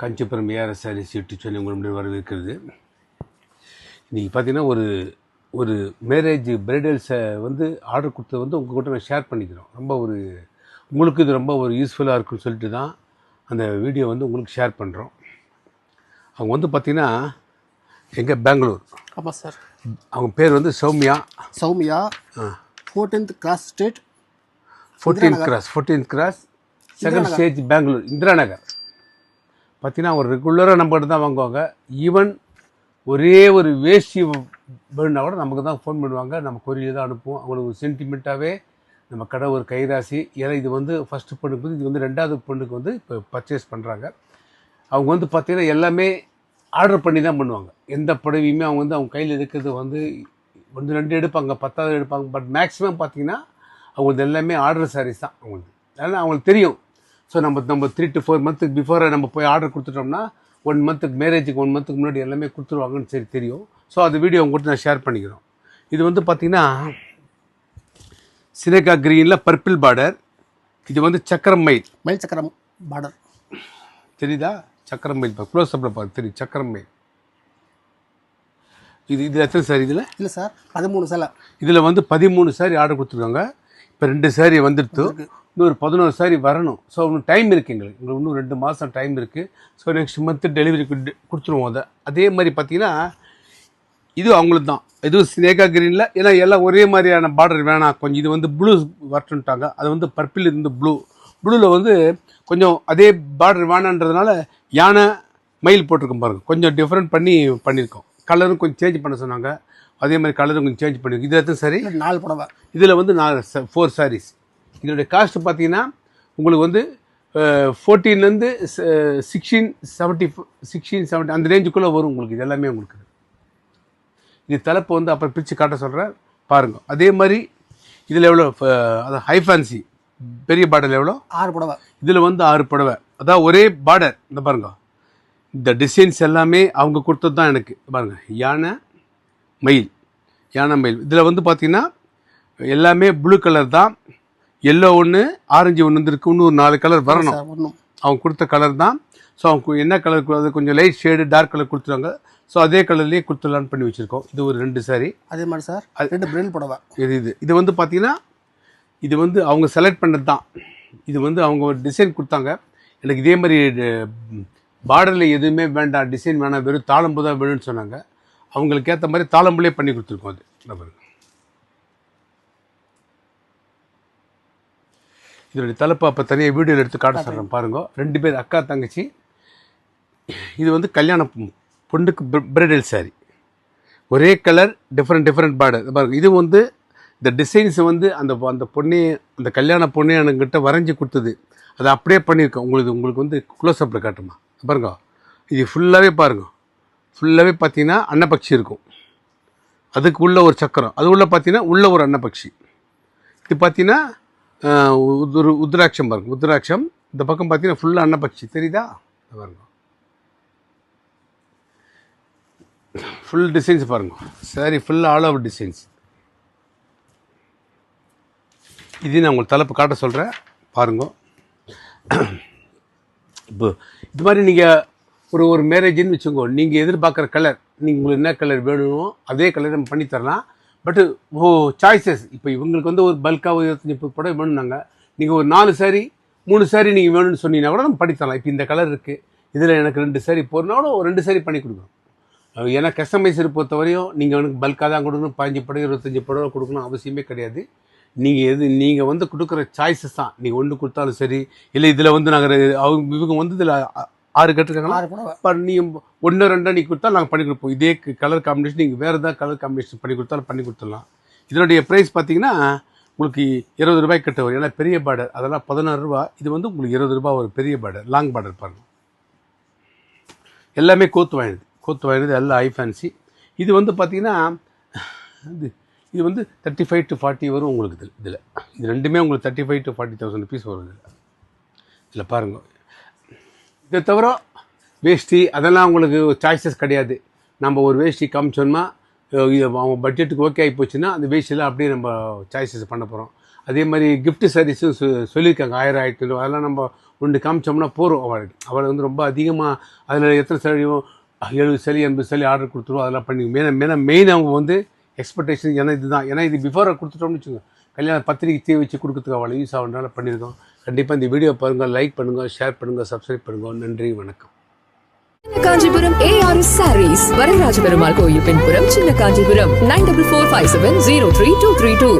Kanchipuram ARS sarees YouTube channel உங்கள் முன்னாடி வரவேற்கிறது. இன்றைக்கி பார்த்தீங்கன்னா ஒரு மேரேஜ் பிரைடல்ஸை வந்து ஆர்டர் கொடுத்தது வந்து உங்கள் கிட்ட நான் ஷேர் பண்ணிக்கிறோம். உங்களுக்கு இது ரொம்ப ஒரு யூஸ்ஃபுல்லாக இருக்குன்னு சொல்லிட்டு தான் அந்த வீடியோ வந்து உங்களுக்கு ஷேர் பண்ணுறோம். அவங்க வந்து பார்த்திங்கன்னா எங்கே பெங்களூர். ஆமாம் சார். அவங்க பேர் வந்து Soumya 14th cross street, 14th cross second stage, Bangalore, Indira Nagar. பார்த்தீங்கன்னா ஒரு ரெகுலராக நம்மகிட்ட தான் வாங்குவாங்க. ஈவன் ஒரே ஒரு வேஷ்டி வேணுன்னா கூட நமக்கு தான் ஃபோன் பண்ணுவாங்க. நம்ம கொரியர் தான் அனுப்புவோம். அவங்களுக்கு ஒரு சென்டிமெண்ட்டாகவே நம்ம கடை ஒரு கைராசி. ஏன்னா இது வந்து ஃபஸ்ட்டு பொண்ணுக்கு வந்து, இது வந்து ரெண்டாவது பொண்ணுக்கு வந்து இப்போ பர்ச்சேஸ் பண்ணுறாங்க. அவங்க வந்து பார்த்திங்கன்னா எல்லாமே ஆர்டர் பண்ணி தான் பண்ணுவாங்க. எந்த புடவையுமே அவங்க வந்து அவங்க கையில் இருக்கிறது வந்து 1-2 எடுப்பாங்க, 10வது எடுப்பாங்க. பட் மேக்ஸிமம் பார்த்திங்கன்னா அவங்களுக்கு எல்லாமே ஆர்டர் சாரீஸ் தான் அவங்களுக்கு. அதனால் அவங்களுக்கு தெரியும். ஸோ நம்ம 3 to 4 மந்த்துக்கு பிஃபோரை நம்ம போய் ஆர்டர் கொடுத்துட்டோம்னா 1 மந்த்துக்கு மேரேஜுக்கு 1 மந்த்துக்கு முன்னாடி எல்லாமே கொடுத்துருவாங்கன்னு சரி தெரியும். ஸோ அது வீடியோ உங்கள்கிட்ட நான் ஷேர் பண்ணிக்கிறோம். இது வந்து பார்த்திங்கன்னா சினேகா க்ரீனில் பர்பிள் பார்டர். இது வந்து சக்கரம் மயில் சக்கரம் பார்டர் தெரியுதா? சக்கரம் மயில் க்ளோஸ் அப்பில் பார்த்து தெரியும். சக்கரம் மயில். இது எத்தனை சாரி இதில்? இல்லை சார், 13 சேலை. இதில் வந்து 13 சாரி ஆர்டர் கொடுத்துருக்காங்க. இப்போ 2 சாரி வந்துடுத்து. இன்னொரு 11 சாரி வரணும். ஸோ இன்னும் டைம் இருக்குது எங்களுக்கு இன்னும் 2 மாதம் டைம் இருக்குது. ஸோ நெக்ஸ்ட் மந்த்து டெலிவரி கொடுத்துருவோம். அதே மாதிரி பார்த்தீங்கன்னா இது அவங்களுக்கு தான். இதுவும் சினேகா கிரீனில். ஏன்னா எல்லாம் ஒரே மாதிரியான பார்டர் வேணாம், கொஞ்சம் இது வந்து ப்ளூ வரட்டுன்ட்டாங்க. அது வந்து பர்பிள் இருந்து ப்ளூவில் வந்து கொஞ்சம் அதே பார்டர் வேணான்றதுனால யானை மயில் போட்டிருக்கோம் பாருங்கள். கொஞ்சம் டிஃப்ரெண்ட் பண்ணியிருக்கோம். கலரும் கொஞ்சம் சேஞ்ச் பண்ண சொன்னாங்க. அதே மாதிரி கலரும் கொஞ்சம் சேஞ்ச் பண்ணியிருக்கோம். இது எத்தனை சாரி? 4 புடவை. இதில் வந்து 4 சாரீஸ். இதனுடைய காஸ்ட் பார்த்தீங்கன்னா உங்களுக்கு வந்து 14லேருந்து 1670 அந்த ரேஞ்சுக்குள்ளே வரும் உங்களுக்கு. இது எல்லாமே உங்களுக்கு. இது தலைப்பு வந்து அப்புறம் பிரித்து காட்ட சொல்கிறேன் பாருங்கள். அதே மாதிரி இதில் எவ்வளோ அது ஹை ஃபேன்சி பெரிய பார்டர் எவ்வளோ? 6 புடவை. இதில் வந்து 6 புடவை. அதான் ஒரே பார்டர். இந்த பாருங்க, இந்த டிசைன்ஸ் எல்லாமே அவங்க கொடுத்தது தான் எனக்கு. பாருங்கள், யானை மயில். இதில் வந்து பார்த்திங்கன்னா எல்லாமே ப்ளூ கலர் தான். எல்லோ ஒன்று, ஆரஞ்சு ஒன்று வந்துருக்கு. இன்னும் 4 கலர் வரணும். அவங்க கொடுத்த கலர் தான். ஸோ அவங்க என்ன கலர், அது கொஞ்சம் லைட் ஷேடு டார்க் கலர் கொடுத்துருவாங்க. ஸோ அதே கலர்லேயே கொடுத்துடலான்னு பண்ணி வச்சுருக்கோம். இது ஒரு 2 சாரி. அதே மாதிரி சார் 2 பிரில் புடவை. இது வந்து பார்த்தீங்கன்னா இது வந்து அவங்க செலக்ட் பண்ணது தான். இது வந்து அவங்க ஒரு டிசைன் கொடுத்தாங்க. எனக்கு இதே மாதிரி பார்டரில் எதுவுமே வேண்டாம், டிசைன் வேணாம், வெறும் தாளம்பு தான் வேணும்னு சொன்னாங்க. அவங்களுக்கு ஏற்ற மாதிரி தாளம்புலேயே பண்ணி கொடுத்துருக்கோம். அது பாருங்க. இதனுடைய தலைப்பு அப்போ தனியாக வீடியோவில் எடுத்து காட்ட சொல்கிறேன் பாருங்க. 2 பேர் அக்கா தங்கச்சி. இது வந்து கல்யாண பொண்ணுக்கு பிரைடல் சாரி. ஒரே கலர், டிஃப்ரெண்ட் பார்டர் பாருங்க. இது வந்து இந்த டிசைன்ஸ் வந்து அந்த பொண்ணே, அந்த கல்யாண பொண்ணே என்கிட்ட வரைஞ்சி கொடுத்தது. அதை அப்படியே பண்ணியிருக்கோம். உங்களுக்கு வந்து க்ளோஸ் அப்பில் காட்டுமா பாருங்க. இது ஃபுல்லாகவே பாருங்க. ஃபுல்லாகவே பார்த்தீங்கன்னா அன்னப்பக்ஷி இருக்கும். அதுக்கு உள்ள ஒரு சக்கரம், அது உள்ள பார்த்தீங்கன்னா உள்ள ஒரு அன்னப்பக்ஷி. இது பார்த்தீங்கன்னா உத்ராட்சம் பாருங்க. உத்ராட்சம். இந்த பக்கம் பார்த்தீங்கன்னா ஃபுல்லாக அன்னப்பக்ஷி தெரியுதா பாருங்க. ஃபுல் டிசைன்ஸ் பாருங்க. சாரி ஃபுல்லாக ஆல் ஓவர் டிசைன்ஸ். இது நான் உங்களுக்கு தலைப்பு காட்ட சொல்கிறேன் பாருங்க. இப்போ இது மாதிரி நீங்கள் ஒரு மேரேஜ்னு வச்சுக்கோ, நீங்கள் எதிர்பார்க்குற கலர், உங்களுக்கு என்ன கலர் வேணுமோ அதே கலர் நம்ம பண்ணித்தரலாம். பட்டு சாய்ஸஸ். இப்போ இவங்களுக்கு வந்து ஒரு பல்காக 25-30 படம் வேணும்னாங்க. நீங்கள் ஒரு 4 சாரி 3 சாரி நீங்கள் வேணும்னு சொன்னீங்கன்னா கூட நம்ம பண்ணித்தரலாம். இப்போ இந்த கலர் இருக்குது, இதில் எனக்கு 2 சாரி போகிறனால ஒரு 2 சாரி பண்ணி கொடுக்கணும். ஏன்னா கஸ்டமைசர் பொறுத்த வரையும் நீங்கள் எனக்கு பல்காக தான் கொடுக்கணும், 15 படம் 25 படம் கொடுக்கணும் அவசியமே கிடையாது. நீங்கள் வந்து கொடுக்குற சாய்ஸஸ் தான். நீங்கள் ஒன்று கொடுத்தாலும் சரி, இல்லை இதில் வந்து நாங்கள் இவங்க வந்து இதில் 6 கேட்டிருக்காங்களா, இப்போ நீங்கள் 1-2 நீங்கள் கொடுத்தா நாங்கள் பண்ணி கொடுப்போம். இதே கலர் காம்பினேஷன் நீங்கள் வேறு ஏதாவது கலர் காம்பினேஷன் பண்ணி கொடுத்தாலும் பண்ணி கொடுத்துடலாம். இதனுடைய ப்ரைஸ் பார்த்தீங்கன்னா உங்களுக்கு 20 ரூபாய் கிட்ட வரும். ஏன்னா பெரிய பார்டர் அதெல்லாம் 16 ரூபா. இது வந்து உங்களுக்கு 20 ரூபா ஒரு பெரிய பார்டர், லாங் பார்டர் பாருங்கள். எல்லாமே கோத்து வாங்கினது எல்லாம் ஹை ஃபேன்சி. இது வந்து பார்த்தீங்கன்னா இது வந்து 35 to 40 வரும் உங்களுக்கு. இது ரெண்டுமே உங்களுக்கு 35,000 to 40,000 rupees வரும். இதில் பாருங்கள். இதை தவிர வேஷ்டி அதெல்லாம் உங்களுக்கு சாய்ஸஸ் கிடையாது. நம்ம ஒரு வேஷ்டி காமிச்சோம்னா இது அவங்க பட்ஜெட்டுக்கு ஓகே ஆகி போச்சுன்னா அந்த வேஷ்டியில் அப்படியே நம்ம சாய்ஸஸ் பண்ண போகிறோம். அதே மாதிரி கிஃப்ட் சாரீஸும் சொல்லியிருக்காங்க. 1000 ஆயிரத்து அதெல்லாம் நம்ம ஒன்று காமிச்சோம்னா போகிறோம். அவள் வந்து ரொம்ப அதிகமாக அதில் எத்தனை சேலையோ 70 சேலை 80 சேலை ஆர்டர் கொடுத்துருவோம். அதெல்லாம் பண்ணி மெயின் அவங்க வந்து எக்ஸ்பெக்டேஷன் ஏன்னா இதுதான். ஏன்னா இது பிஃபோராக கொடுத்துட்டோம்னு வச்சுக்கோங்க, கல்யாண பத்திரிக்கை தீ வச்சு கொடுக்கறதுக்கு அவளை யூஸ் ஆகுறதுனால பண்ணியிருக்கோம். கண்டிப்பாக இந்த வீடியோ பாருங்கள், லைக் பண்ணுங்கள், ஷேர் பண்ணுங்கள், சப்ஸ்கிரைப் பண்ணுங்கள். நன்றி, வணக்கம். காஞ்சிபுரம் ARS Sarees, வரதராஜ பெருமாள் கோயில் பின்புறம், சின்ன காஞ்சிபுரம் 9445703232.